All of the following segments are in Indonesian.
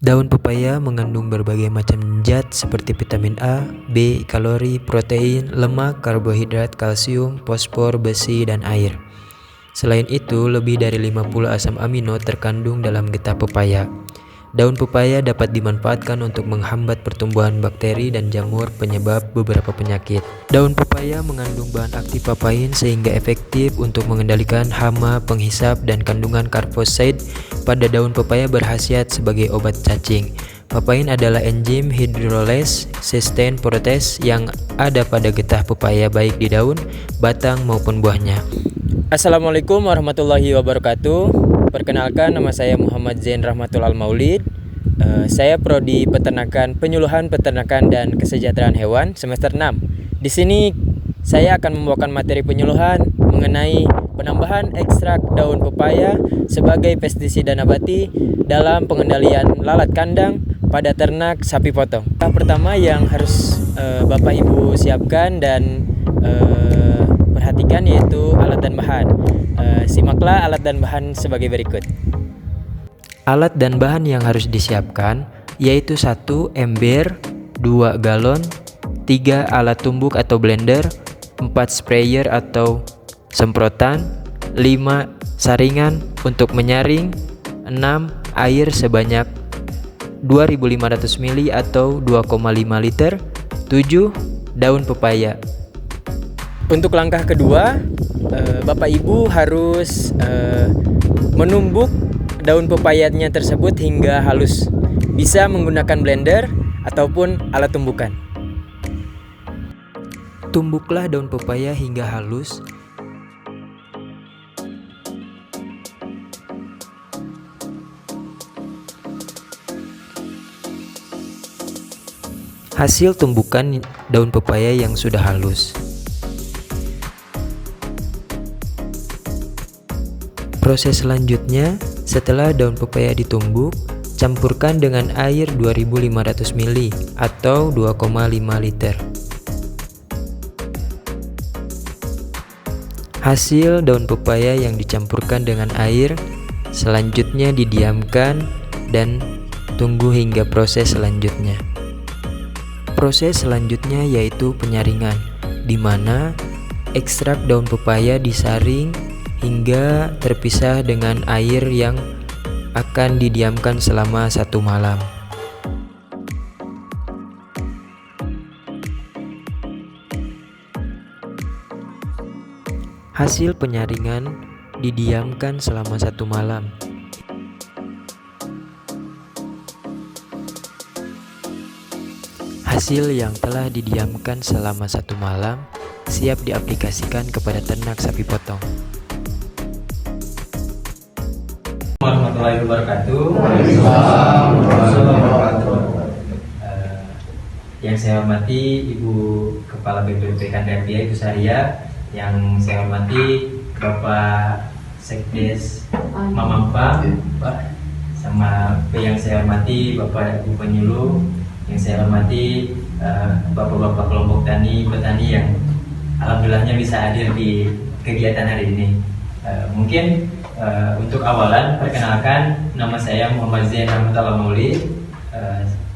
Daun pepaya mengandung berbagai macam zat seperti vitamin A, B, kalori, protein, lemak, karbohidrat, kalsium, fosfor, besi, dan air. Selain itu, lebih dari 50 asam amino terkandung dalam getah pepaya. Daun pepaya dapat dimanfaatkan untuk menghambat pertumbuhan bakteri dan jamur penyebab beberapa penyakit. Daun pepaya mengandung bahan aktif papain sehingga efektif untuk mengendalikan hama, penghisap, dan kandungan karbohidrat pada daun pepaya berkhasiat sebagai obat cacing. Papain adalah enzim hidrolase sistem protease yang ada pada getah pepaya baik di daun, batang maupun buahnya. Assalamualaikum warahmatullahi wabarakatuh. Perkenalkan, nama saya Muhammad Zain Rahmatul Al-Maulid. Saya prodi Peternakan, Penyuluhan Peternakan dan Kesejahteraan Hewan semester 6. Di sini saya akan membawakan materi penyuluhan mengenai penambahan ekstrak daun pepaya sebagai pestisida nabati dalam pengendalian lalat kandang pada ternak sapi potong. Tahap pertama yang harus Bapak Ibu siapkan dan perhatikan yaitu alat dan bahan. Simaklah alat dan bahan sebagai berikut. Alat dan bahan yang harus disiapkan yaitu 1 ember, 2 galon, 3 alat tumbuk atau blender, 4 sprayer atau semprotan, 5 saringan untuk menyaring, 6 air sebanyak 2500 ml atau 2,5 liter, 7 daun pepaya. Untuk langkah kedua, Bapak Ibu harus menumbuk daun pepayanya tersebut hingga halus. Bisa menggunakan blender ataupun alat tumbukan. Tumbuklah daun pepaya hingga halus. Hasil tumbukan daun pepaya yang sudah halus. Proses selanjutnya, setelah daun pepaya ditumbuk, campurkan dengan air 2500 ml atau 2,5 liter. Hasil daun pepaya yang dicampurkan dengan air selanjutnya didiamkan dan tunggu hingga proses selanjutnya. Proses selanjutnya yaitu penyaringan, di mana ekstrak daun pepaya disaring hingga terpisah dengan air yang akan didiamkan selama 1 malam. Hasil penyaringan didiamkan selama 1 malam. Hasil yang telah didiamkan selama 1 malam siap diaplikasikan kepada ternak sapi potong. Warahmatullahi wabarakatuh. Yang saya hormati Ibu Kepala BPP Kandang Dia Ibu Saria, yang saya hormati Bapak Sekdes Mamampa, sama yang saya hormati Bapak Ibu Penyuluh, yang saya hormati Bapak-bapak kelompok petani yang alhamdulillahnya bisa hadir di kegiatan hari ini. Mungkin untuk awalan, perkenalkan, nama saya Muhammad Zain Rahmatul Al-Maulid.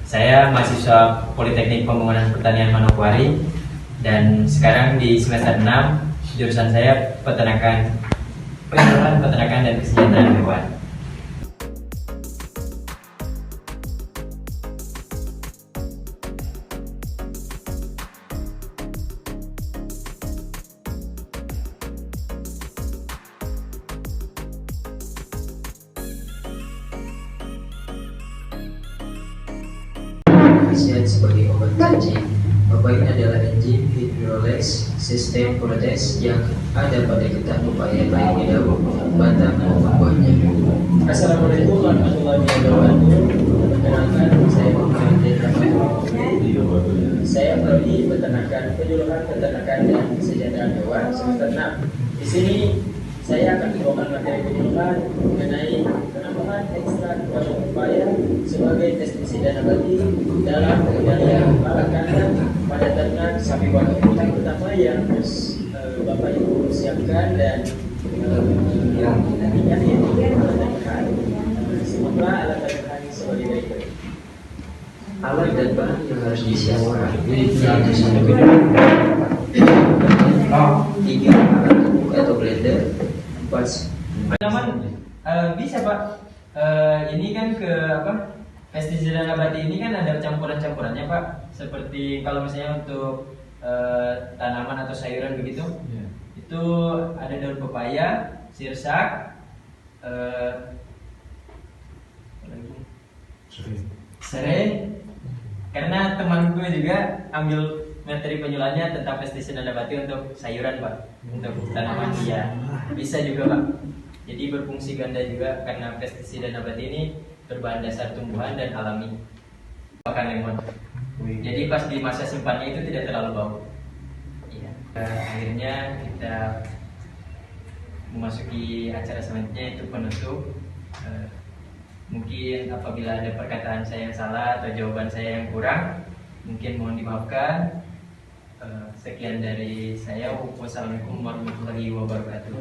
Saya mahasiswa Politeknik Pembangunan Pertanian Manokwari dan sekarang di semester 6, jurusan saya Peternakan, Penyuluhan Peternakan dan Kesejahteraan Hewan. Khasiat sebagai obat cacing. Papain adalah enzim hidrolase sistem protease yang ada pada getah pepaya baik di daun, batang maupun buahnya. Assalamualaikum warahmatullahi wabarakatuh. Perkenalkan, saya Muhammad Zain Rahmatul. Saya prodi Peternakan, Penyuluhan Peternakan dan Kesejahteraan Hewan semester 6. Di sini saya akan membawakan materi penyuluhan mengenai penambahan ekstrak daun pepaya sebagai pestisida nabati dalam pengendalian lalat kandang pada ternak sapi potong. Yang pertama yang harus Bapak Ibu siapkan dan yang yaitu alat dan bahan. Simaklah alat dan bahan sebagai berikut. alat dan bahan yang harus disiapkan. Tiga alat bubuk atau blender, empat. Teman bisa Pak. Ini kan ke apa? Pestisida nabati ini kan ada campuran-campurannya Pak. Seperti kalau misalnya untuk tanaman atau sayuran begitu, itu ada daun pepaya, sirsak, serai. Karena temanku juga ambil materi penyulinnya tentang pestisida nabati untuk sayuran Pak, untuk tanaman ya bisa juga Pak. Jadi berfungsi ganda juga karena pestisida nabati ini berbahan dasar tumbuhan dan alami. Bahkan lemon. Jadi pas di masa simpannya itu tidak terlalu bau. Iya. Akhirnya kita memasuki acara selanjutnya itu penutup. Mungkin apabila ada perkataan saya yang salah atau jawaban saya yang kurang, mungkin mohon dimaafkan. Sekian dari saya. Wassalamualaikum warahmatullahi wabarakatuh.